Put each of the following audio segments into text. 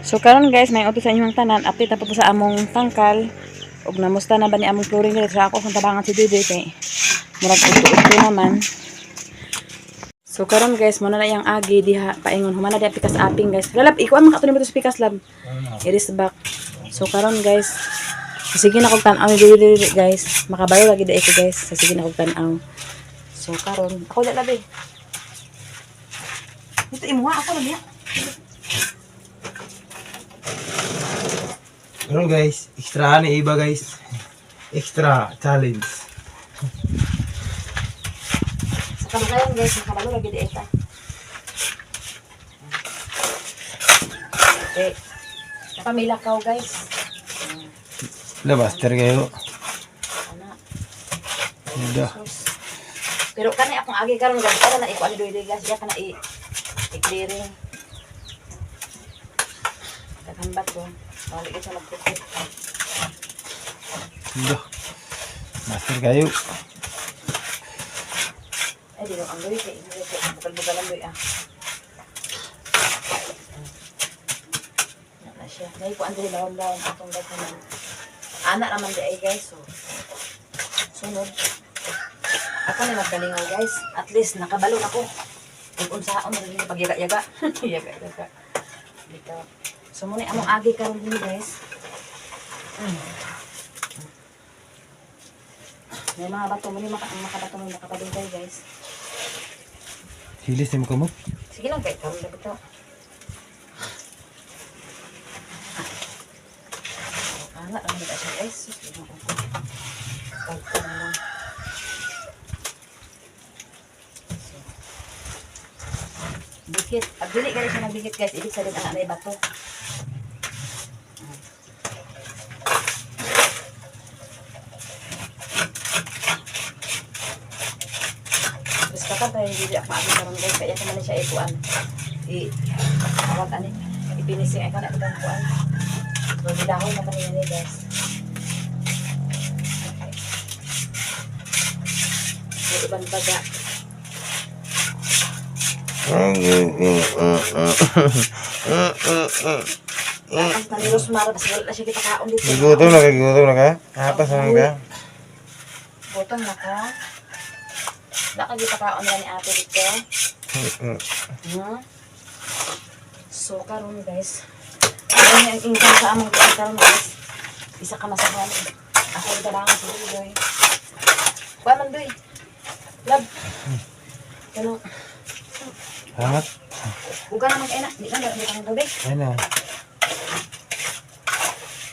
So karon guys, may utos sa inyong tanan, update na po sa among tangkal. Ug namusta na ba ni among flooring dito sa ako kung tabangan si Dede kay murag uto-uto naman. So karon guys, muna na yang agi diha paingon humana diha pikas aping guys. Lalab iko ang makatuloy mo to sa pikas lab. It is back. So karon guys, sige na kog tan-aw ni Dede guys. Makabayo lagi dai ko guys. Sige na kog tan-aw. So karon ako dala labi. Ito imo ako lang ya. Ano guys, extra ni iba guys. Extra challenge. Sa kamakayan guys, makabalo lagi di eta. Okay. Napamila ka guys. Labaster kayo. Ana. Udah. Pero kanay akong agi karon guys, para na iko ani doy guys, ya kana i-clearing. Kakambat ko. Balik sa magpupit. Udah. Master kayo. Ay, di lang ang doy. Bukal-bukal ang doy na siya. Ngayon po ang doy lawang-lawang atong guys naman. Anak naman di ay guys. So, sunod. Ako na magkalingaw guys. At least nakabalon ako. Kung unsaon na rin pag-yaga-yaga. Yaga-yaga. Dito. So muna among agi karon din guys. May mga bato mo ni makabato mo nakapabintay guys. Hilis ni mo kamo. Sige lang kay karon dapat to. Ana ang kita siya guys. Dikit. Pag dili gali siya nagdikit guys, ibig sabihin ang anay bato. Terus kapag tayo hindi ako maagin karon guys, kaya naman siya ikuan. Awag ani, ipinising ay kana itong kuan. So didahon na kanina ni guys. May ibang baga. Ang tanilos mara, basta wala na siya kita kaon dito. Gutom na ka? Apa sa ka? Gutom na ka? Wala ka kita kaon na ni ate dito. So, karon guys. Ano yung income sa among karon guys? Isa ka masahan. Ako yung talangan si Doy. Kuha man Doy. Love. Ano? Hangat. Bukan naman kayo na. Di na, di kang gabi. Ayun na.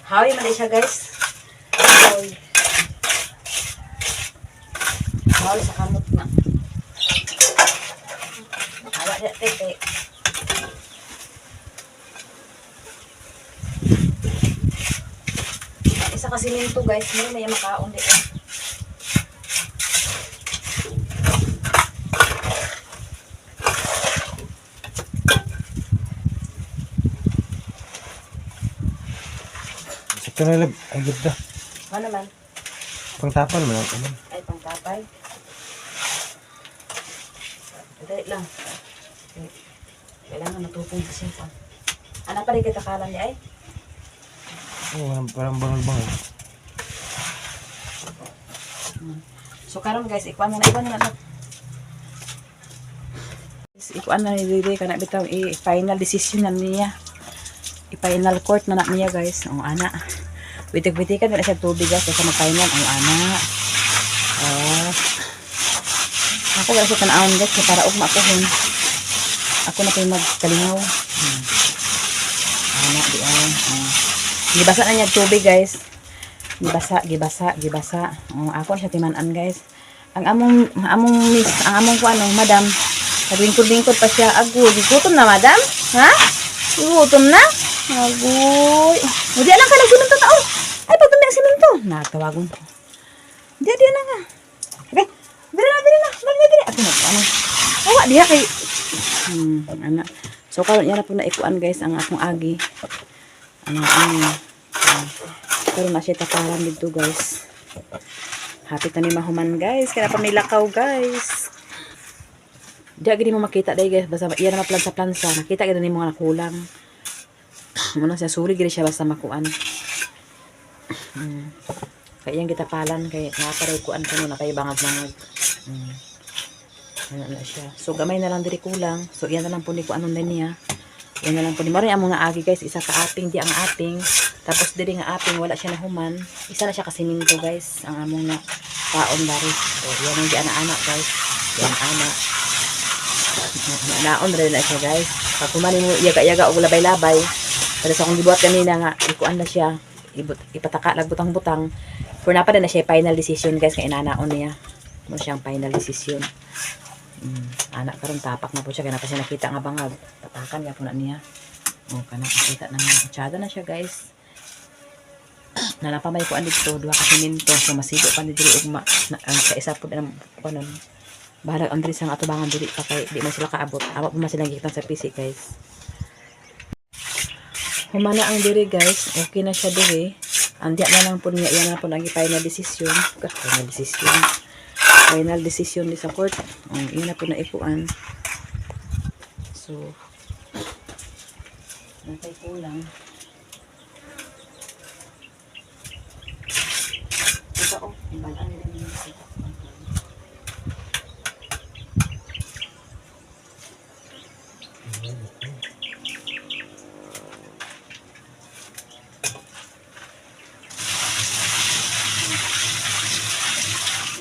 Hawi man siya guys. Hawi. Hawi sa kamot na. Hawa niya tete. Isa kasi minto guys. May makaon dito. Ito na lab. Ay ganda. Ano naman? Pangtapal mo lang. Ay, pangtapay. Dali lang. Kailangan matupong sa siya. Ano pa rin kitakalan niya ay? Oo, parang bangal-bangal. So karon guys, ikuan na. Ikuan na ni Dede kana bitaw i-final decision na niya. I-final court na niya guys. Ang ana. Bitik-bitikan na siya tubig guys sa mag-final ang ana. Ako wala siya tanawon guys para ugma ko hun. Ako na kay magkalingaw. Ana di ay. Gibasa na niya tubig guys. Gibasa. Ako na siya timan-an guys. Ang among miss, ang among kuan madam. Naglingkod-lingkod pa siya. Agoy, gutom na madam? Ha? Gutom na? Agoy. Hindi lang ka nagsiminto tao. Ay, pag tumiyang siminto. Natawagon ko. Hindi na nga. Okay. Dili na. Ako na. Ano? Awa, diha kay. Anak. So, karon niya na po na ikuan guys ang akong agi. Karon na siya takaran dito guys. Hapit na ni mahuman guys. Kaya pamilakaw guys. Diya gini mo makita dahil guys. Basta iyan naman plansa-plansa. Nakita gini mo nga nakulang. Muna siya suri gid siya basta makuan. Kaya yung gitapalan kay naparay kuan kuno na kay bangag-bangag. Ano na siya. So gamay na lang diri kulang. So iyan na lang po ni kuan nun niya. Yan na lang po ni Mari among naagi guys, isa ka aping di ang aping. Tapos diri nga aping wala siya na human. Isa na siya ka siminto guys, ang among na kaon bari. So yan ang di ana-ana guys. Yan ana. Naon rin na siya guys. Pag kumani mo yaga-yaga og labay-labay. Pero sa akong gibuhat kanina nga ikuan na siya. Ipataka lag butang-butang. For napa na siya final decision guys kay inanaon niya. Mo siyang final decision. Anak karon tapak na po siya kaya na pa siya nakita nga bangag. Patakan niya po na niya. O kana nakita na niya. Kutsada na siya guys. Nanapamay ko dito duha ka siminto so masigo pa ni diri ugma ang sa isa pud ang kanon. Bahala ang diri sang atubangan diri pa kay di man sila kaabot. Awa pa man sila gikan sa PC guys. Humana ang diri guys. Okay na siya diri. Andiya na lang po niya, yan na po naging final decision. Final decision ni sa court. Yun na po na ikuan. So, natay kulang. Ito o, ibalaan nila niya ito.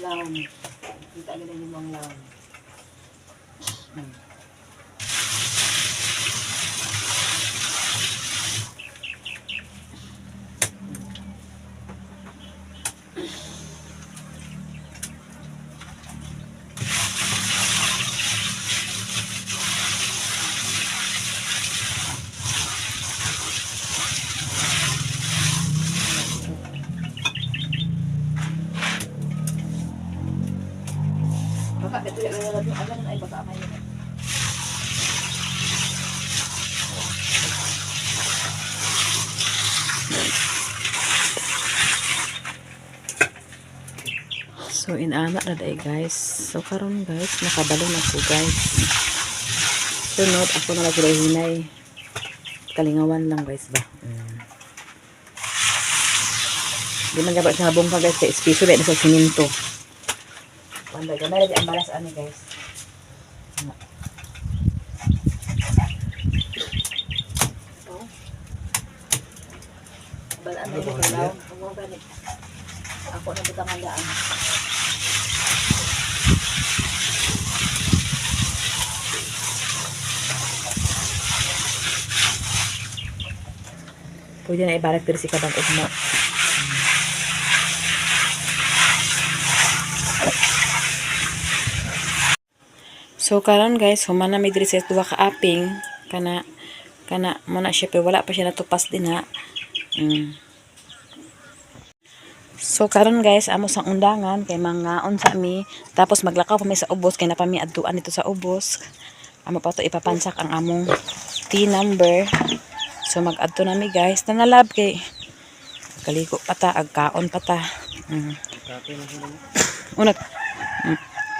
Lawn. Kita nila yung mga lawn. Baka dito yung lalagyan agad na ay baka may So inana na day guys. So karon guys, nakabalo na ko guys. Sunod ako na lagi hinay. Kalingawan lang guys ba. Di man gabay sa bongka guys kay espeso dahil sa siminto. Wanda gamay lagi ang balas ani guys. Balaan na yung kalaw. Ako na butang handaan. Pwede na ibarak diri si kabang ugmo. So karon guys, human na may diri sa duha ka aping kana mo na siya pero wala pa siya natupas din ha. So karon guys, amo sang undangan kay mangaon sa mi, tapos maglakaw pa mi sa ubos kay napami adtuan dito sa ubos. Amo pa to ipapansak ang among T number. So mag-adto na mi guys, nanalab kay kaliko pa ta, agkaon pa ta. Unag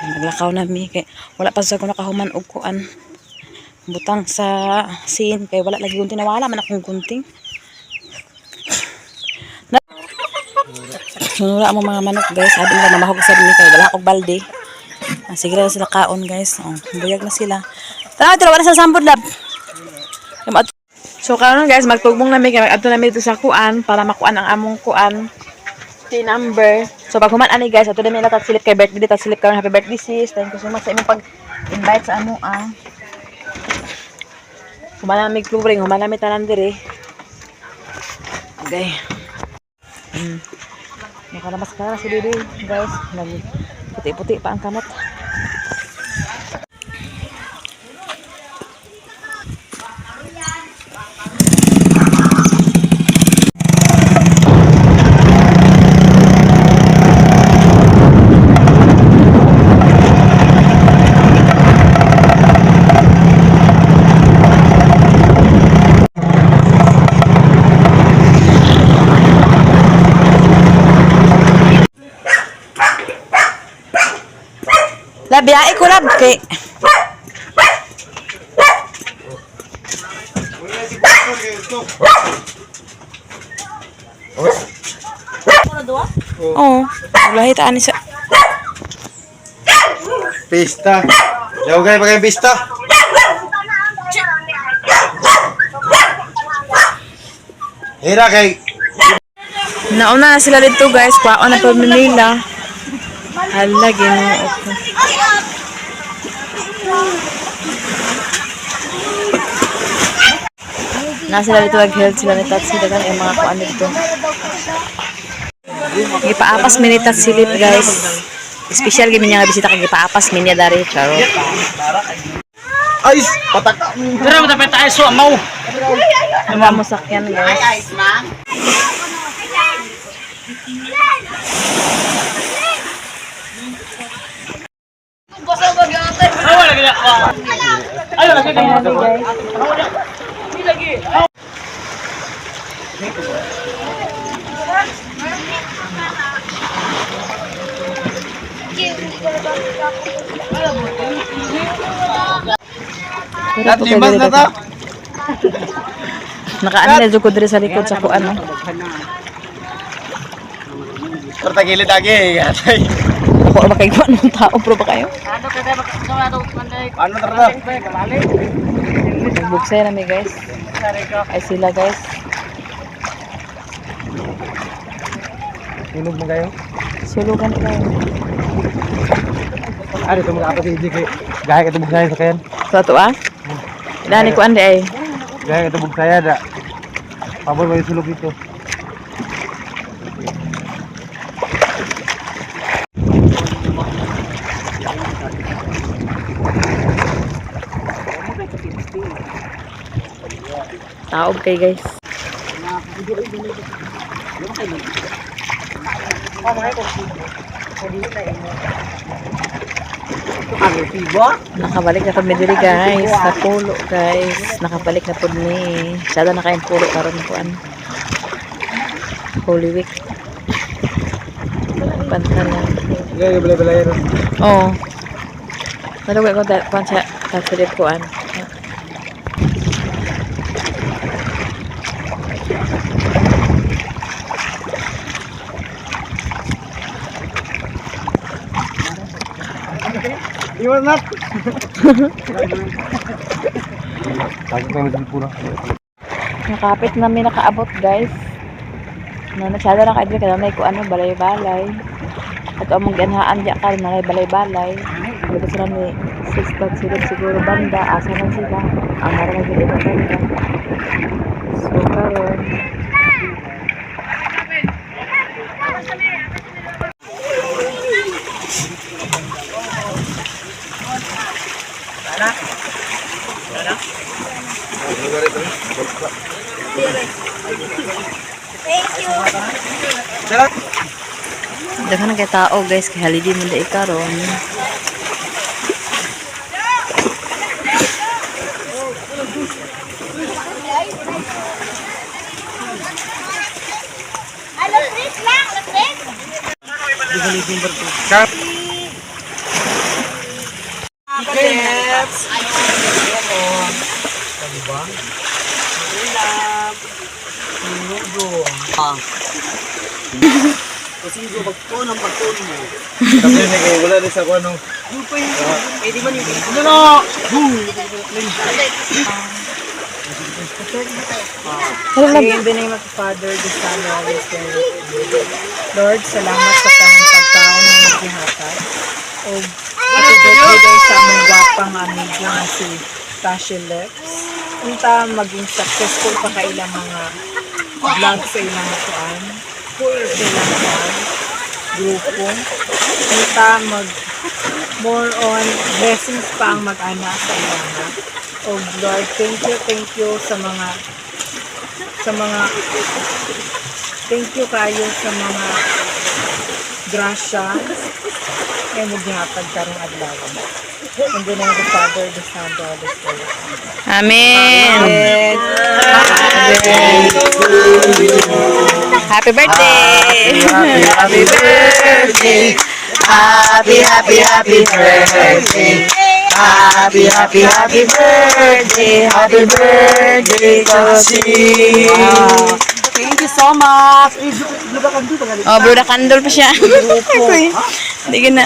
naglakaw na mi kay wala pa sa ko nakahuman og kuan. Butang sa sin kay wala lagi gunting nawala man akong gunting. Wala mo mga manok guys, sabi nila mamahog sa dumi kay wala akong balde. Sige na sila kaon guys. Buyag na sila. Tara, wala sa sambod lab. So karon guys, magtugbong na mi kay mag-adto na mi dito sa kuan para makuan ang among kuan T number. So pag human ani guys, ato na mi latat silip kay birthday ta silip karon happy birthday sis. Thank you so much sa imong pag-invite sa amo Human na mi klubring, human na mi tanan diri. Okay. Nakalamas ka na si Bibi guys. Puti-puti pa ang kamot. Lab, biyai ko lab kay. Oo. Lahit ani sa. Pista. Jauh kayo pakai pista. Hira kay Nauna na sila dito guys. Kwaon na pa nila. Hala, ginoo ko. Na sila dito nag-help sila ni Tatsi. Dagan yung mga kuan dito. Gipaapas minitat silip guys. Special gini niya nga bisita kag gipaapas minya dari. Charo. ay patak. Dira mo dapat tayo so mau. Mga musakyan guys. Ayo lagi ya. Ayo lagi guys. Ini lagi. Lat limas na ta. Nakaano na jud ko diri sa likod sa kuan. No? Korta gilid lagi. Ako makikuan ng tao pro ba kayo? Ano terus? Nagbuksay na mi guys. Ay sila guys. Inog mo kayo? Sulugan kayo. Ano ito mga apas hindi kay gaya ka tubog saya sa kayan. So ato ah. Dani ko ande ay. Gaya ka tubog saya da. Pabor mo yung sulog ito. Taob kay guys. Nakabalik na kami diri guys. Sa pulo guys. Nakabalik na pud ni. Sada na kain pulo karon ko an. Holy Week. Pantalan. Gaya balay-balay ron. Oh. Malugay ko dahil kung sa tatulid ko an. Iwan nat. Lagi kami dito pura. Nakapit namin nakaabot guys. Na nasyado na kaidri kada may ko ano balay-balay. At among ganhaan diya kay na balay-balay. Dito sila ni 6 silip siguro banda asa man sila. Ang mara na gid banda. So karon daghan na kay tao guys kay holiday man dai karon. Kap. Tapi ni kay wala rin sa kuno. In the name of the Father, the Son, and the Holy Spirit. Lord, salamat sa tanang pagkaon ng naghihatag. O happy birthday sa among gwapang amigo na si Tashi Lex. Unta maging successful pa ka ilang mga vlog sa ilang kuan. Sa ilang kuan. Grupo. Unta mag more on blessings pa ang mag-ana sa ilang. O Lord, thank you sa mga thank you kayo sa mga grasya ay maghihatag karong adlaw. In the name of the Father, the Son, and the Holy Spirit. Amen. Happy birthday. Happy birthday. Happy birthday. Happy, happy, happy birthday. Happy birthday, Toshi. Wow. Thank you so much. Oh, broda candle pa siya. Hindi ka na.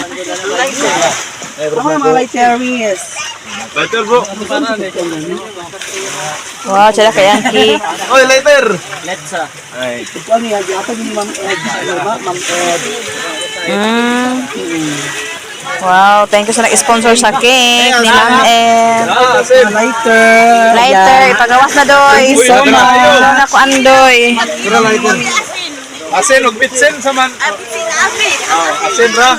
Ako yung mga Terry's. Better bro. Wow, tsaka kay Yankee. Oy, later. Ito niya, ako yung Ma'am Ed. Ma'am Ed. Wow, thank you sa nag-sponsor sa cake ni Ma'am Ed. Lighter. Lighter, ipagawas na doy. Thank you so much. Ano na ko andoy. Asin, og bitsen sa man. Asin ra.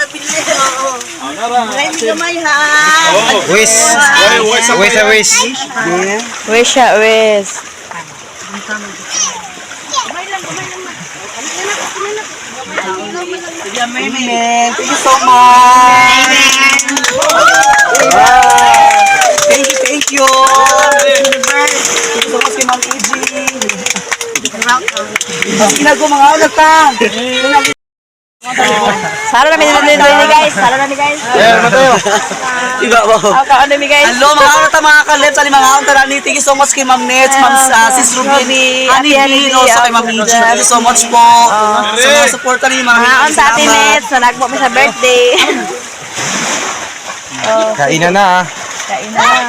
Wish. Wish. Wish siya, wish. Amen. Thank you so much. Wow. Thank you. Thank you so much kay Ma'am EG. Ginagawa mga anak ka. Salo na ni guys. Salo na ni guys. Iba ba? Ako ano mi guys. Hello mga anak ta mga kalip sa mga anak ta ni. Thank you so much kay Ma'am Nets, Ma'am Sis Ruby, Ani Vino sa kay Ma'am EG. Thank you so much po. Sa mga suporta ni Ma'am. Haon sa atin Nets, sa nagbo mo sa birthday. Kainan na ah. Kain na lang.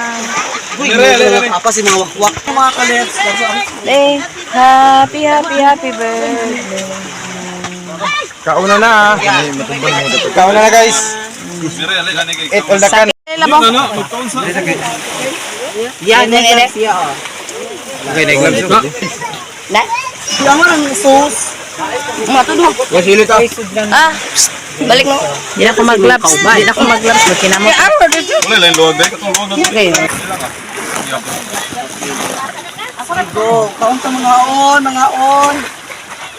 Apa si mga wakwak mga kalip. Happy, happy, happy birthday. Kauna na ah. Kauna na guys. Eat all the can. Labo. Yan Yan, yan, siya. Okay, nag-gloves ko. Na? Siya mo ng sauce. Matudog. Wasilit ah. Ah, psst, balik mo. Di na ako mag-gloves. Di na ako mag-gloves. Magkina mo. Wala lang luwag dai katong luwag. Okay. Go, kaon ta mga on.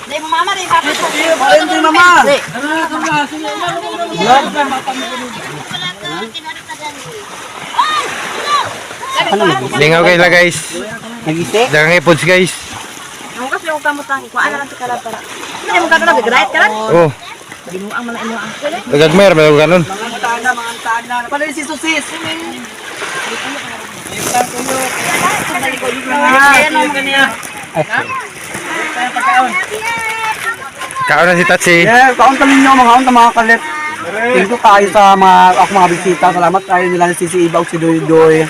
Dahil mo mama rin. Ayun din mama. Lingaw kayo lang guys. Nagisi? Dagang ipods guys. Ang kasi yung kamutang. Kuhaan na lang si Kalab para. Hindi mo gano'n. Gagayat ka lang. Oh. Ginuang mo na inuang. Nagagmayar ba yung ganun? Mga tana. Paano yung si Susis? Ayan o, maganda. Kauna si Tatsi. Yeah, kaon kami nyo mga kalit. Thank you kayo sa mga bisita. Salamat kayo nila si Ibaw, si Doy.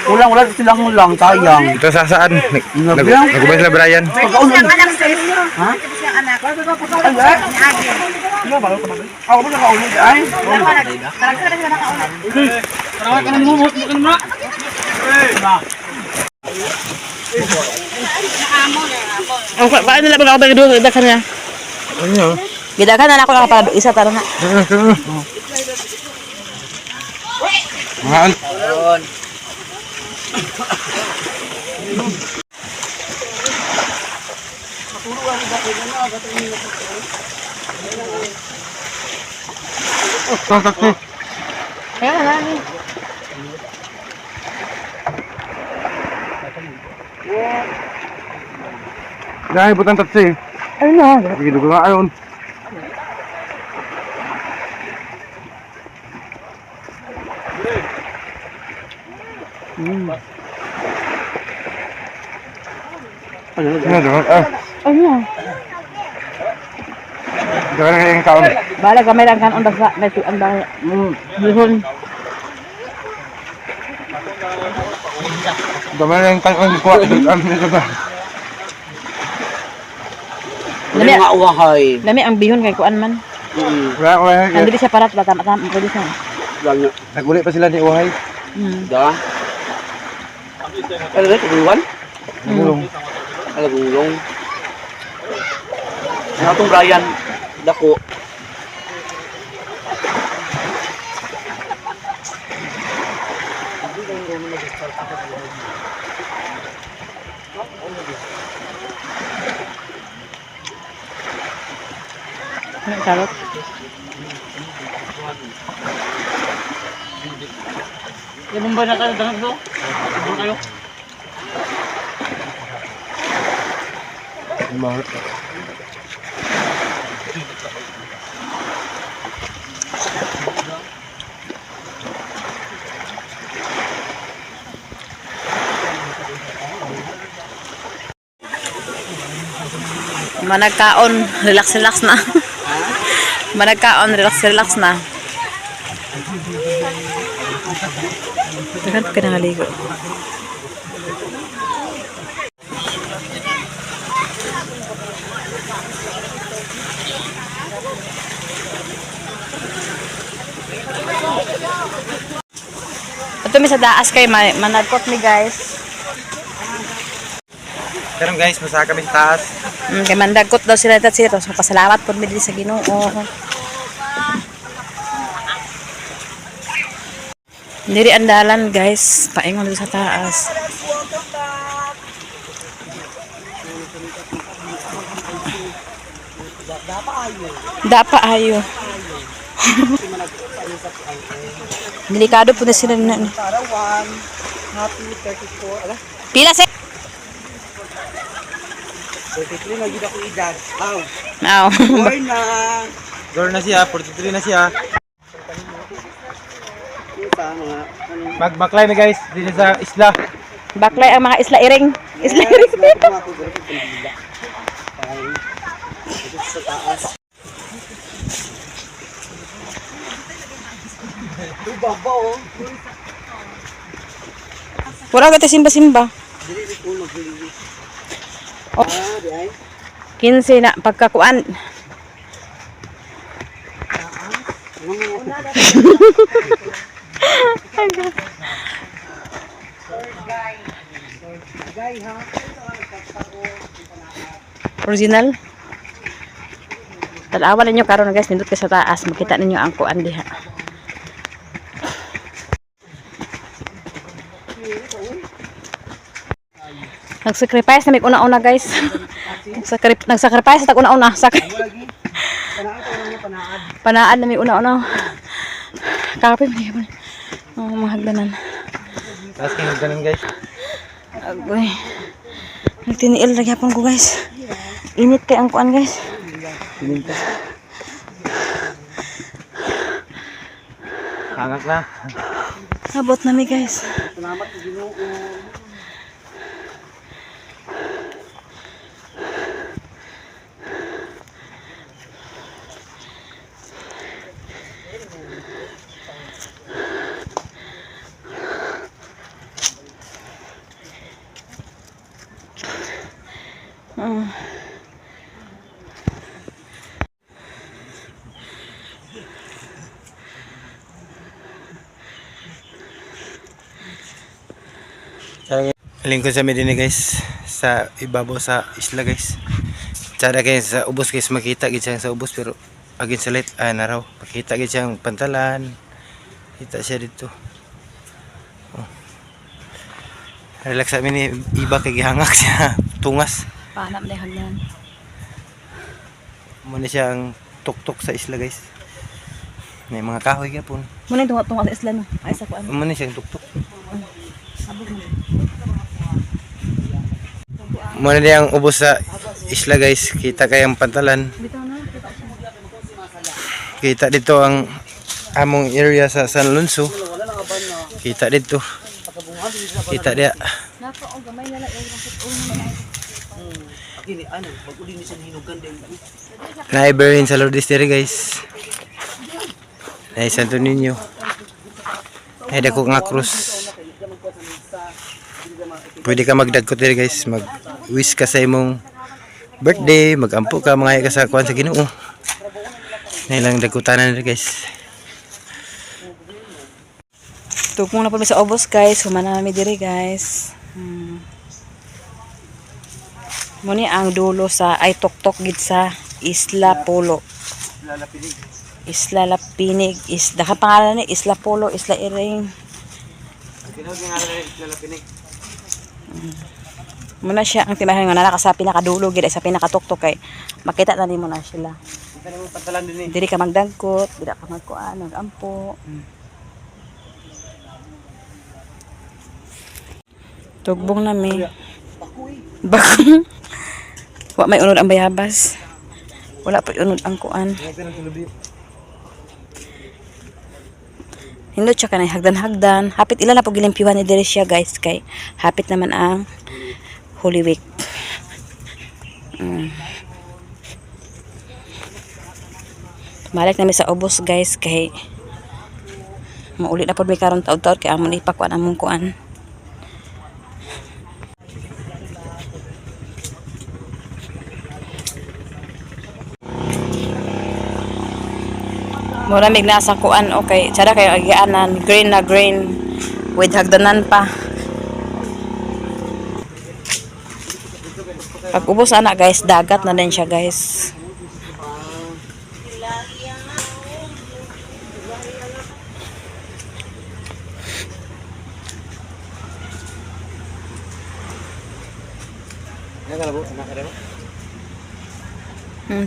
Wala silang sayang. Ito sa saan? Nagubay sila Brian. Pagkaon Ang anak sa inyo. Ha? Kasi ang anak. Ay, Ni Agi. ako ba nakaulog? Ay, Talaga sila nakaulat. Ang paano nila ba ako doon? Gidakan niya. Ano? Gidakan na ako nakapag isa tara na. Mga Kaya na ni. Dahil butang Tatsi. Ano na? Begitu ko nga ayon. Ano? Jangan yang kaon. Bala kamay lang kan undas na si ang dahil. Bihon. Jangan yang kaon kuat dengan itu dah. Lami mga uwahay. lami ang bihon kay kuan man. Wala. Nandito siya parat ba tama pwede siya. Nagulit pa sila ni Uhay. Da. Ano ito, buwan? Gulong. Ano, gulong? Ano itong Brian? Dako. Salot. Yung ba na kayo dahil do? Ano kayo? Mahal. Managkaon, relax na. Managkaon, relax na. Tagal ka nangaligo. Ito mi sa daas kay managkot mi guys. Karon guys, masaka kami sa taas. Kay mandagkot daw sila tat sila. So pasalamat pod mi diri sa Ginoo. Diri ang dalan guys, paingon dito sa taas. Dapa ayo. Delikado po na sila na. Parawan, happy 34. Ala, Pila sa? 33 na gid ako edad. Aw, Aw. born na. Girl na siya, 43 na siya. Kita mga Magbaklay mi guys, dito sa isla. Baklay ang mga isla iring. Isla iring. ako garo ko pila. Sa taas. Babaw. Pura ka simba-simba. Dili ko maglili. Oh. Di ay. 15 na pagkakuan. Original. Tanawan ninyo karon guys, nindot ka sa taas, makita ninyo ang kuan diha. Nag-sacrifice na may una-una guys. Nag-sacrifice ta una-una. Panaad na may una-una. Kape mo niya. Mga hagdanan. Tapos kayo ganun guys. Agoy. Nagtiniil lagi hapon ko guys. Init kay ang kuan guys. Hangak na. Abot na mi guys. Salamat sa Ginoo. Lingkod sa medina guys, sa ibabaw sa isla guys. Tsara kayo sa ubos guys, makita gid siya sa ubos pero agin sa light na raw. Makita gid siyang pantalan. Kita siya dito. Oh. Relax sa ni iba kay gihangak siya tungas. Paanap na hagdan. Muna siya ang tuktok sa isla guys. May mga kahoy gyapon. Muna tunga-tunga sa isla no. Ay sa kuan. Muna siya ang tuktok. Muna niya ang ubos sa isla guys. Kita kayang pantalan. Kita dito ang among area sa San Alonso. Kita dito. Kita dia. Naiberin sa Lourdes diri guys. Ay Santo Niño. Ay dako nga krus. Pwede ka magdagkot diri guys, mag-wish ka sa imong birthday, mag-ampo ka, mga ka sa kuan sa Ginoo. Nilang dagkutanan diri guys. Tugmong na po sa obos guys, humana mi diri guys. Muni ang dulo sa ay tuktok gid sa Isla Polo. Isla Lapinig, isda ka pangalan ni Isla Polo, Isla Iring. Muna siya ang timahan nga naka sa pinakadulo gid sa pinakatuktok kay makita na nimo na sila. Diri ka magdagkot, diri ka magkuan, magampo. Tugbong na mi. Bako. Wa may unod ang bayabas. Wala pa unod ang kuan. Hindot siya kanay hagdan-hagdan. Hapit ila na po gilimpiwan ni diri siya guys kay hapit naman ang Holy Week. Balik namin sa ubos guys kay maulit na pod may karon taud-taud kay amon ipakuan among kuan. Mura mig nasa kuan okay. Tsara kayo agianan green na green with hagdanan pa. Pag ubos ana guys, dagat na din siya guys.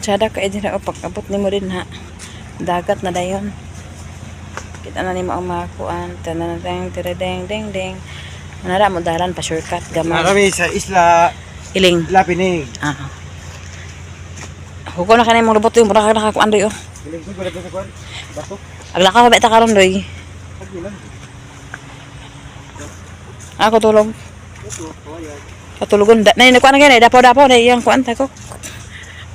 Sada ka edin o pag-abot ni mo din ha. Dagat na dayon. Kita na ni mo ang mga kuan. Tanang tiradeng deng deng. Manara mo dalan pa shortcut gamay. Kami sa isla Iling. Lapinig. Hugo na kanay mong lubot yung mura ka nakakuan doy oh. Iling ko pala sa kuan. Bato. Aglakaw ba ta karon doy? Ako tulog. Katulugon. Nay nakuan na kay dapaw-dapaw na iyang kuan ta ko.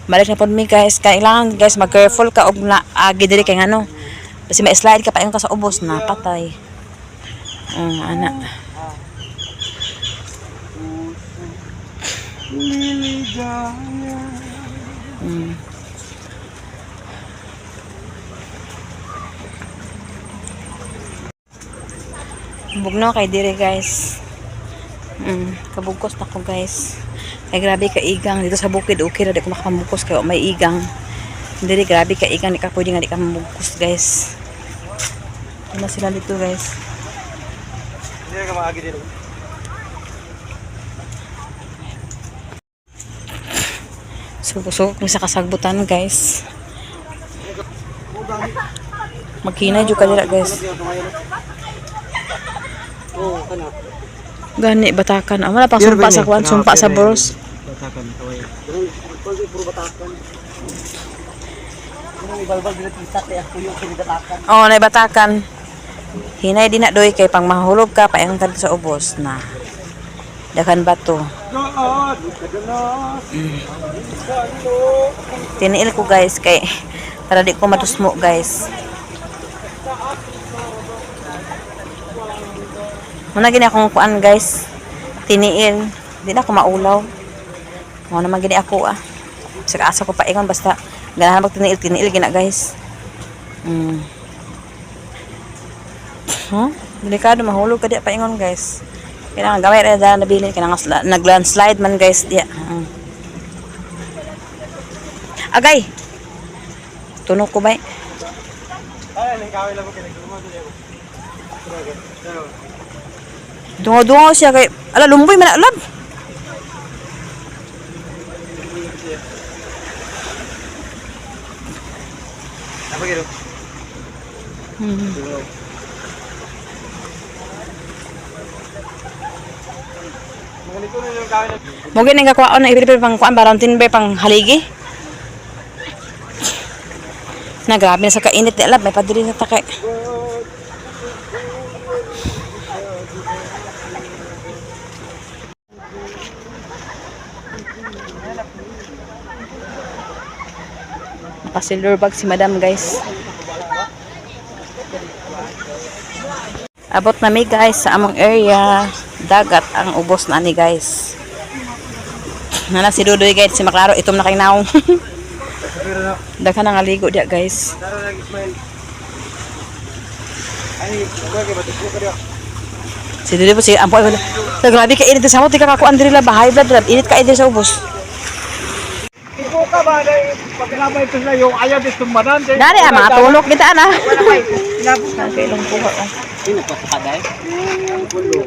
Balik na pod mi guys. Kailangan guys mag-careful ka og na agi diri kay ngano. Kasi ma-slide ka pa ka sa ubos na patay. Ana. Bugno kay dire guys. Kabugkos na ko guys. Ay grabe ka igang dito sa bukid okay ra di ko makamugkos kay may igang. Dire grabe ka igang di ka pwede nga di ka mamugkos guys. Ano sila dito guys? Hindi ka maagi dito. Suko-suko kung sa kasagbutan guys. Magkinay jud kanila guys. Gani batakan. Wala pang sumpa sa kuan, sumpa sa boros. Batakan kaway. Oh, nay batakan. Hinay din na doy kay pang mahulog ka paingon ka sa ubos na. Dakan bato. Tiniil ko guys kay para di ko matusmo guys. Muna gini akong kuan guys. Tiniil. Di na ako maulaw. Muna naman gini ako Saka asa ko paingon basta ganahan mag tiniil gina guys. Delikado mahulog ka di paingon guys. Kailangan gawin rin dahil nabili. Kailangan nag-landslide man guys. Diya. Agay! Tunog ko ba? Dungo-dungo siya kay... Ala, lumboy man alab. Apa gitu? Mungkin nga kuwaon na ibibili pang kuan baron tinber pang haligi. Na grabe na sa kainit ni alab may padiri sa takay. Pa-silver bag si madam guys. Abot na mi guys sa among area. Dagat ang ubos na ni guys. Nana si Dudoy guys si Maklaro itom na kay naong. Daghan nga ligo dia guys. Si Dudoy po si ampo ay grabe ka init sa mo tika kakuan diri la bahay blood init ka diri sa ubos. Iko ka ba dai pagkabay ito na yung ayaw dito manan. Dari mga tulok kita na. Okay lang po ko. Sino pa sa kaday? Pulo.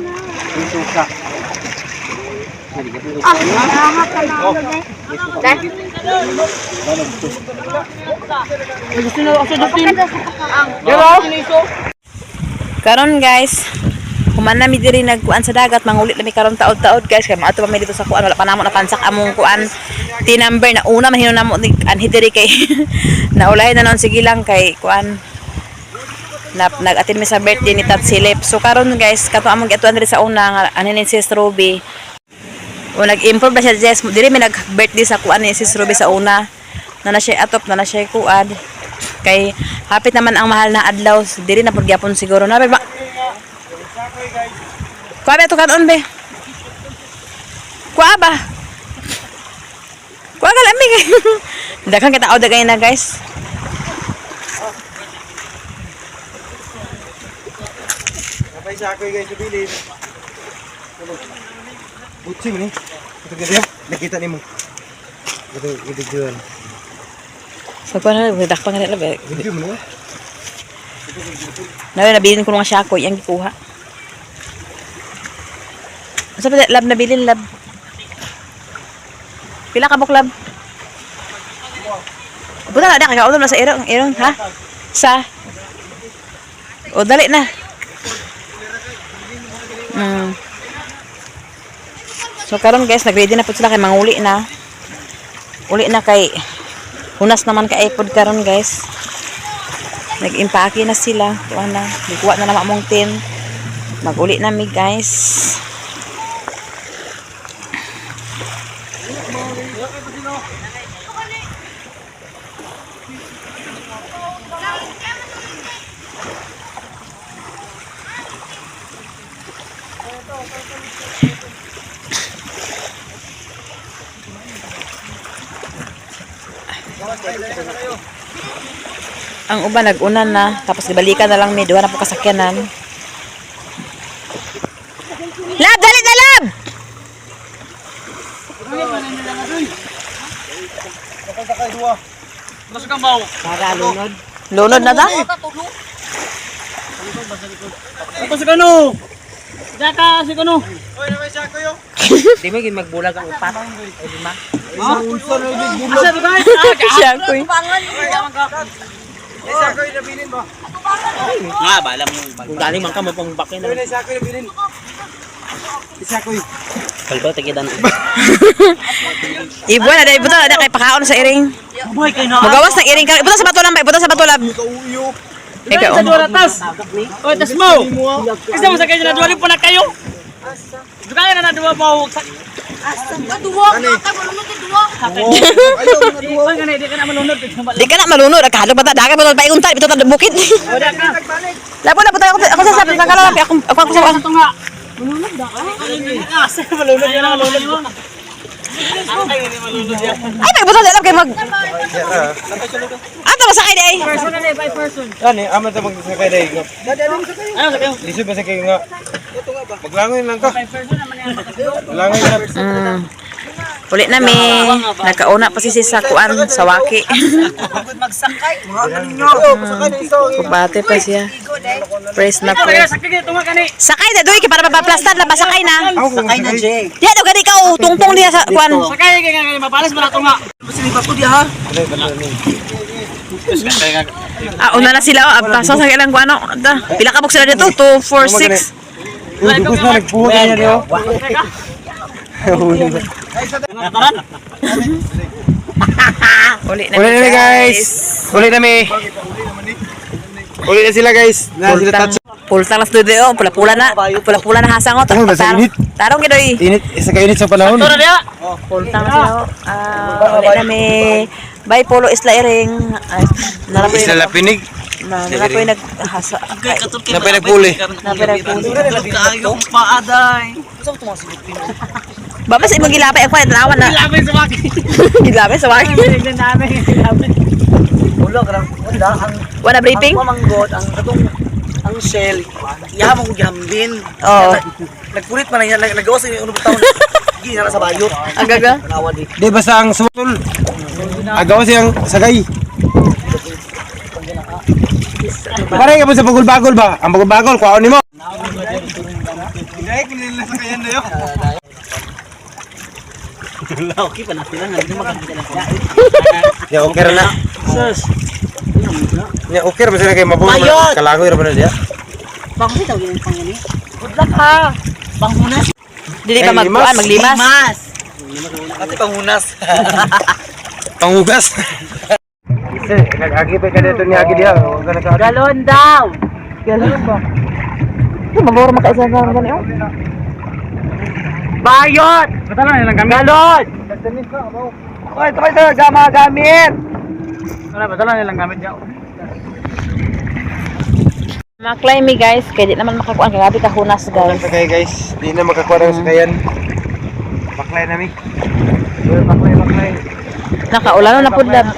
Yung suka. Karon guys, human na mi diri nagkuan sa dagat, mangulit na mi karon taod-taod guys, kay maato pa mi dito sa kuan, wala pa namo napansak among kuan. T-number na una man hinon namo ni anhi diri kay naulay na non sige lang kay kuan. Nag-attend mi sa birthday ni Tat Silip. So karon guys, kato among giatuan diri sa una nga ani ni Sis Ruby. O nag-improve na siya Jess. Dili may nag-birthday sa kuan ni Sis Ruby sa una. Na siya atop, na siya kuad. Kay hapit naman ang mahal na adlaw. Dili na pud gyapon siguro na ba. Kuha ba ito kanon be? Kuha ba? Kuha ka lamig. Daghang kita o dagay na guys. Napay sa ako guys, bilin. Butsing ni. Ito kasi nakita nimo. Ito jual. So kuha na, dakpan nga nila be. Video mo na. Nabilin ko nga siya ako, yung gikuha. Asa pa lab nabilin lab? Pila ka buklab? Buta na kaya na sa irong ha? Sa o dali na. So karon guys, nag-ready na po sila kay manguli na. Uli na kay hunas naman kay iPod karon guys. Nag-impake na sila. Kuha na. Nagkuha na naman mong tin. Mag-uli na mi guys. Ang uban nag-unan na, tapos ibalikan na lang may duha na po kasakyanan. Lab, dali na lab! Masuk ka mau. Para lunod. Lunod na ta? Apa si kanu? Data si kanu. Oy, napay sa ako yo. Di mo gin magbulag ang upat. O lima. Asa ba guys? Siya ko eh. Sa ako nabilin ba? Nga bala mo. Kung galing man ka mo pang bakin Oy, sa ako nabilin. Isa ko. Kalbo tagidan. Ibu na dai buta na kay pakaon sa iring. Boy kay na. Magawas ng iring ka. Ibuta sa bato lang, ibuta sa bato lab. Uyo. Ikaw. Sa dua tas. Oy, tas mo. Kasi mo sa kayo na dua pa na kayo. Dugay na dua mo. Oy, kanay di ka na malunod. Di ka na malunod, nagkahadlok bata, dagay ba pa iunta, ito ta bukid. Oda ka. Labo na buta ako sasabi sa kalalapi ako sa Ito nga. Malunod da ka. Asa malunod yan malunod. Ay, may buta alam kay mag. Ato masakay dai. Person na by person. Kani, ama ta magsakay dai. Ano sa kayo? Lisod ba sa kayo nga? Maglangoy lang ka. Person naman yan. Langoy na. Uli na mi. Nagkauna pa si sa kuan sa waki. Kubate pa siya. Press na press. Sakay ito nga kani. Sakay na doy kay para mapaplastar na basakay na. Sakay na, Jay. Diya daw gani ka tungtong diya sa kuan. Sakay kay nga mapalas mo na ito nga. Una na sila paso sa ilang kuano. Pila ka sila dito? 2 4 6. Dugos na nagbuhok niya niyo. Uli na Uli na guys. Uli na mi. Uli na sila guys. Na sila touch. Pultang na studio, pula-pula na. Pula-pula na hasangot. Ano, nasa init? Tarong gidoy. Init, isa ka init sa panahon. Ito na diya. Pultang na sila. Uli na mi. Bye polo isla iring. Narapoy Isla Lapinig. narapoy naghasa. Napay nagpuli. Narapoy nagpuli. Kaayong paaday. Ba mas imong gilapay ako natawan na. Labay sa waki. Gilapay sa waki. Tignan namin. Ulo karang wala ang Wala briefing? pamanggot ang katong ang shell. Yaman ko gihambin. Oo. Nagpulit man yan nagawas yung unong taon. Gina sa bayot. Ang gaga. Tanawa di. Di basta ang sutol. Agaw siyang sagay. Pare ka po sa bagol-bagol ba? Ang bagol-bagol, kuhaon ni mo. Dahil kinilala sa kayan na yun. Okay pa natin lang. Hindi makakita lang. Ya, okay na. Ya, okay ra sila kay mabuhay. Kalangoy ra ba na diya? Bangsi daw yung pangani. Good luck ha. Panghunas. Dili ba magkuan maglimas? Mas. Ati pangunas. Pangugas. Kasi nag-agi pa ka dito ni agi diha. Galon daw. Galon ba? Mabor makaisa sa gani oh. Bayot! Batalan nilang gamit. Galot! Oy, ito kayo sa gamit. Wala, batalan nilang gamit niya. Maklay mi guys, kaya di naman makakuan kagabi kahunas guys. Sakay guys, di na makakuha ng sakayan. Baklay na mi. Baklay. Nakaulano na pud lab.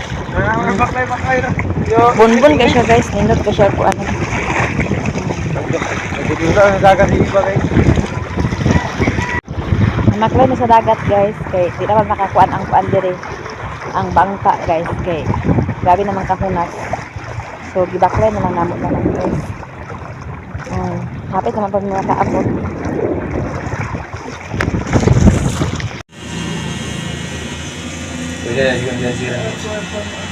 Baklay na. Bunbun kay siya guys, nindot kay siya kuan. Nagdudula sa dagat di ba guys? Maklay na sa dagat guys, kay di naman makakuan ang kuan dire. Ang bangka guys, kay grabe naman kahunas. So gibaklay na lang namo naman guys. Hapit naman pag mga kaabot. Pwede na yung sira.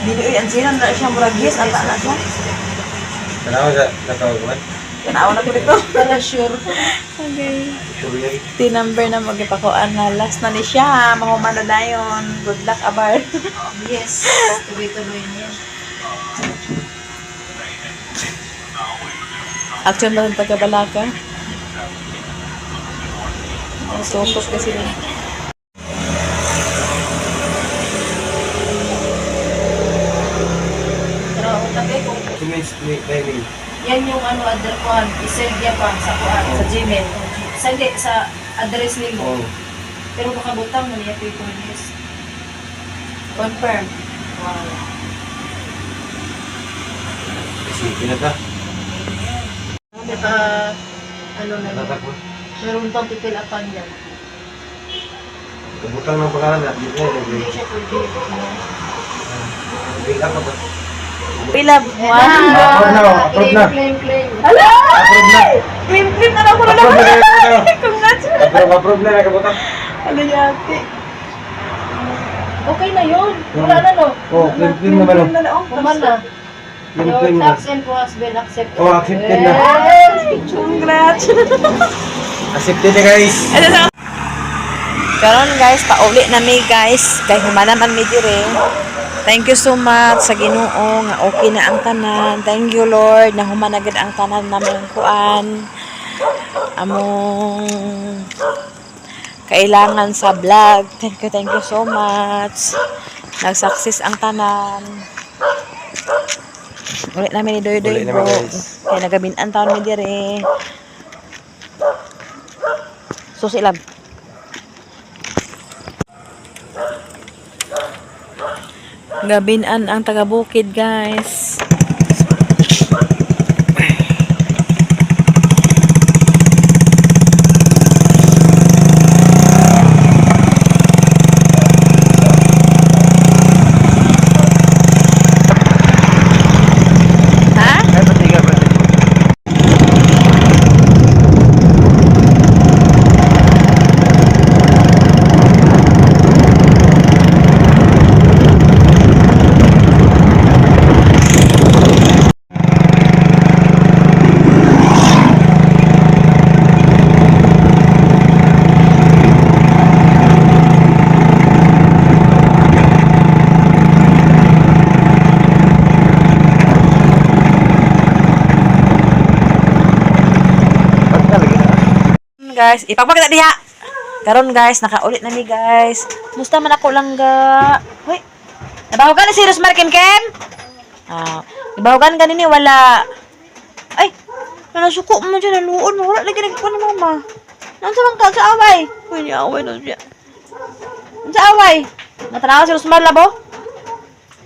Dito yan sila na siya muragis at na siya. Tanaw sa nakawaguan. Tanaw na ko dito. Para sure. Okay. Tubig. T-number na magipakuan na last na ni siya. Mahuman na dayon. Good luck, Abar. Yes, tuloy-tuloy niya. Action lang taga-balaka. Sokos kasi rin. Pero tabi ko, yan yung ano, other kuhan, isend niya pa sa kuhan, sa Gmail. Send it sa address nimo. Pero makabutang mo niya 2 years. Confirm. Wow. Sige na ta. Ano na yun? Meron pang pipilapan yan. Kabutang ng pangalan na. Hindi siya pwede. Bilang ka ba? Pilab. Approve na. Claim. Hala! Approve na. Claim na lang ko na Approve na kayo. Congrats! Approve na kabutang. Ano yate? Okay na yun. Wala na no. Oh, clean naman oh. Kuman na. Clean Your na. tax info has been accepted. Oh, accepted na. Congrats! Accepted na guys. Karon guys, pauli na mi guys. Kay humanaman mi dire. Thank you so much sa Ginoo nga okay na ang tanan. Thank you Lord na humanagad ang tanan namin kuan. Among kailangan sa vlog. Thank you so much. Nag-success ang tanan. Ulit namin ni Doy Ulit bro. naman, guys. Kaya nagabinan taon mi dire. Susi lang. Gabinan ang taga-bukid guys. Ha? Ay, patiga ba? Guys, ipapakita diha. Karon guys, nakaulit na mi guys. Musta man ako lang ga. Hoy. Nabahugan na si Rosmar Ken. Nabahugan ka nini wala. Ay, nanasuko mo dyan, naluon mo. Wala lagi nagkuhan ni mama. Nansa lang ka sa away. Uy, ni away na siya. Nansa away. Natanawa si Rosmar labo.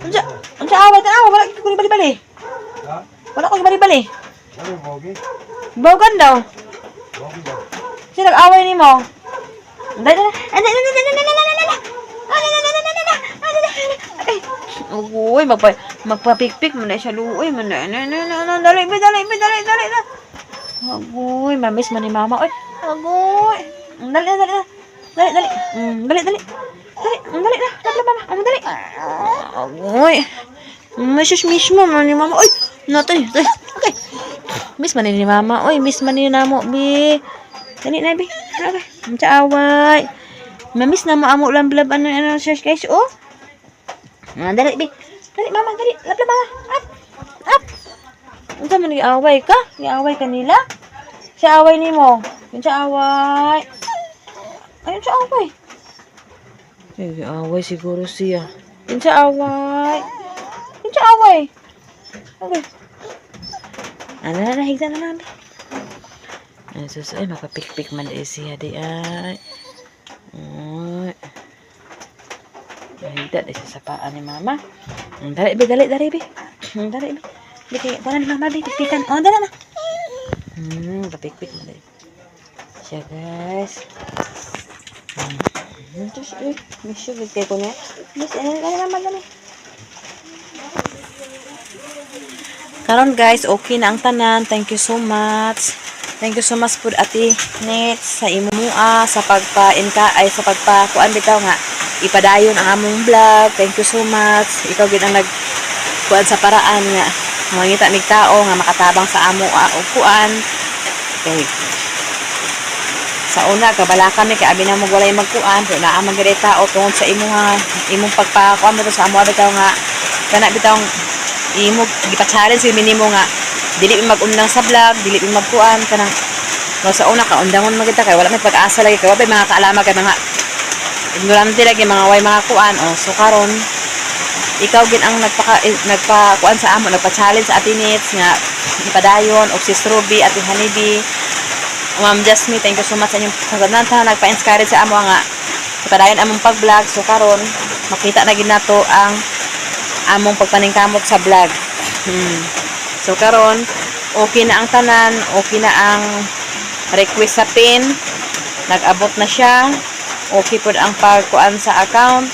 Nansa away, tanawa. Wala ko ni bali-bali. Wala ko ni bali-bali. Bahugan daw. Sino nag-away ni mo? Uy, magpapikpik mo na siya luoy mo na. Dali. Uy, mamiss man ni mama. Uy, uy. Dali. Dali na. Dali. Uy. Miss mo man ni mama. Uy, natay. Okay. Miss man ni mama. Uy, miss man ni namo, bi. Dali na, bi. Okay. Mamsa away. Mamiss na mo amo lamblab ano search guys. Oh. Dali, bi. Dali, mama, dali. Lablab mama. Up. Unsa man gi-away ka? Gi-away ka nila? Siya away nimo. Unsa away? Ayun siya away. Sige, away siguro siya. Ayun siya away. Ayun siya away. Okay. Higda na namin. Ay, sus, ay, mapapikpik man di siya di ay. Ay. Higda di siya sa paan ni mama. Dali, bi. Dali, bi. Di kaya, wala ni mama, bi. Pikpikan. Oh, dala na. Papikpik man di. Siya, guys. Terus, miss you, bigay ko niya. Miss, dali naman, dali. Karon guys, okay na ang tanan. Thank you so much. Thank you so much po Ate Nit sa imumua, sa sa pagpakuan bitaw nga ipadayon ang among vlog. Thank you so much. Ikaw gid ang nagkuan sa paraan nga mangita mig tao nga makatabang sa amo kuan. Okay. Sa una kabala kami kay abi na mo walay magkuan, pero naa man gid tao tungod sa imong pagpakuan mo sa amo bitaw nga kana bitaw imo gipa-challenge si minimo nga dili mag-undang sa vlog, dili magkuan kanang no sa una ka undangon man kita kay wala may pag-asa lagi kay wala mga kaalama kay mga ignorante lagi mga way mga kuan so karon ikaw gid ang nagpa-kuan sa amo, nagpa-challenge sa Ate Nits nga ipadayon og si Ruby at Hanibi. Ma'am Jasmine, thank you so much sa inyong pagdanta, nagpa-encourage sa amo nga ipadayon among pag-vlog. So karon makita na gid nato ang among pagpaningkamot sa vlog. So karon okay na ang tanan, okay na ang request sa pin, nag-abot na siya, okay pod ang pagkuan sa account,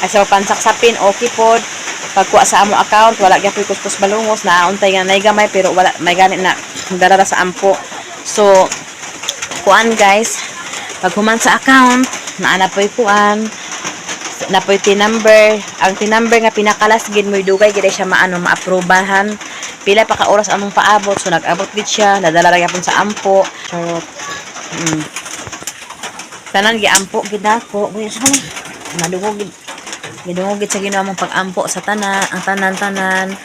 ay sa pansak sa pin, okay pod pagkuha sa amo account, wala gyud kuskus balungos, naaontay nga nay gamay pero wala may ganit na darara sa ampo. So kuan guys, pag human sa account, naana po'y kuan, napoy T-number. Ang T-number nga pinakalas gid mo dugay gid siya ma-aprobahan. Pila pa ka oras among paabot, so nag-abot gid siya, nadala ra gyapon sa ampo. Charot. Tanan gi ampo gid ako. Uy, saan? Madungog gid. Gidungog gid sa Ginoo among pag-ampo sa tanan, ang tanan-tanan.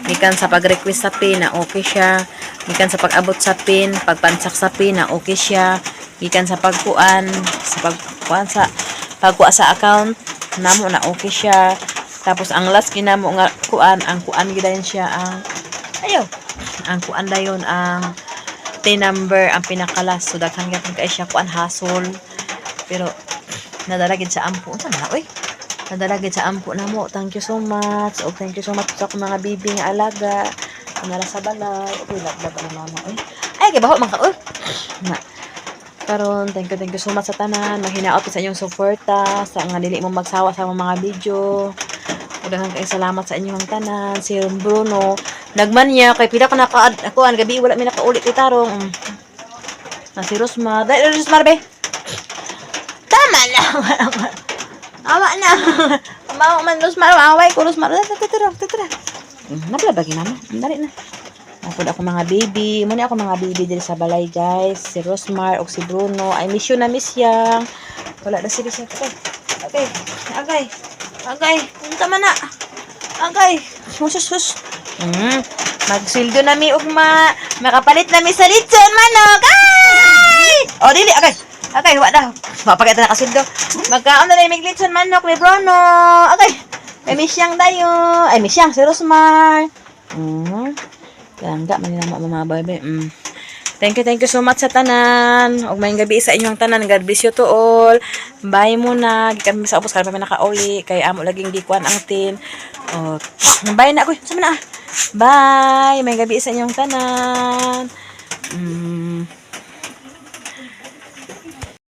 Mikan sa pag-request sa pin na okay siya. Mikan sa pag-abot sa pin, pagpansak sa pin na okay siya. Mikan sa pagkuan, sa pagkuha sa account namo na okay siya. Tapos ang last ginamo nga kuan, ang kuan gidayon siya ang ang kuan dayon ang T-number ang pinakalas. So daghang gyapon kay siya kuan hasol. Pero nadala gid sa ampo unsa na oy. Nadala gid sa ampo namo. Thank you so much. Og thank you so much sa akong mga bibi nga alaga. Nara sa balay. Oy lablab na mama oy. Ay gibaho man ka oy. Na karon thank you so much sa tanan, mahinaot sa inyong suporta sa nga dili mo magsawa sa mga video. Daghang kay salamat sa inyong tanan. Si Bruno nagmanya kay pila ka ako an gabi wala mi nakaulit itarong na si Rosmar. Dai Rosmar be tama na awa na amaw man Rosmar away ko Rosmar tara nablabagi na mo dali na. Ako mga baby. Muna ako mga baby dito sa balay, guys. Si Rosmar o si Bruno. I miss you na miss yang. Wala na sila siya. Okay. Agay. Punta man na. Agay. Sus. Magsildo na mi ugma. Makapalit na mi sa litson manok. Ay! O, dili. Agay. Wala. Mapagkita na kasildo. Magkaon na may litson manok ni Bruno. Agay. Ay, miss yang tayo. Ay, miss yang si Rosmar. Langga man nila mga baby. Thank you so much sa tanan. Og maayong gabi sa inyong tanan. God bless you to all. Bye muna. Gikan sa upos kay pa nakauli kay amo laging gikuan ang tin. Oh, bye na ako. Sama na. Bye. Maayong gabi sa inyong tanan.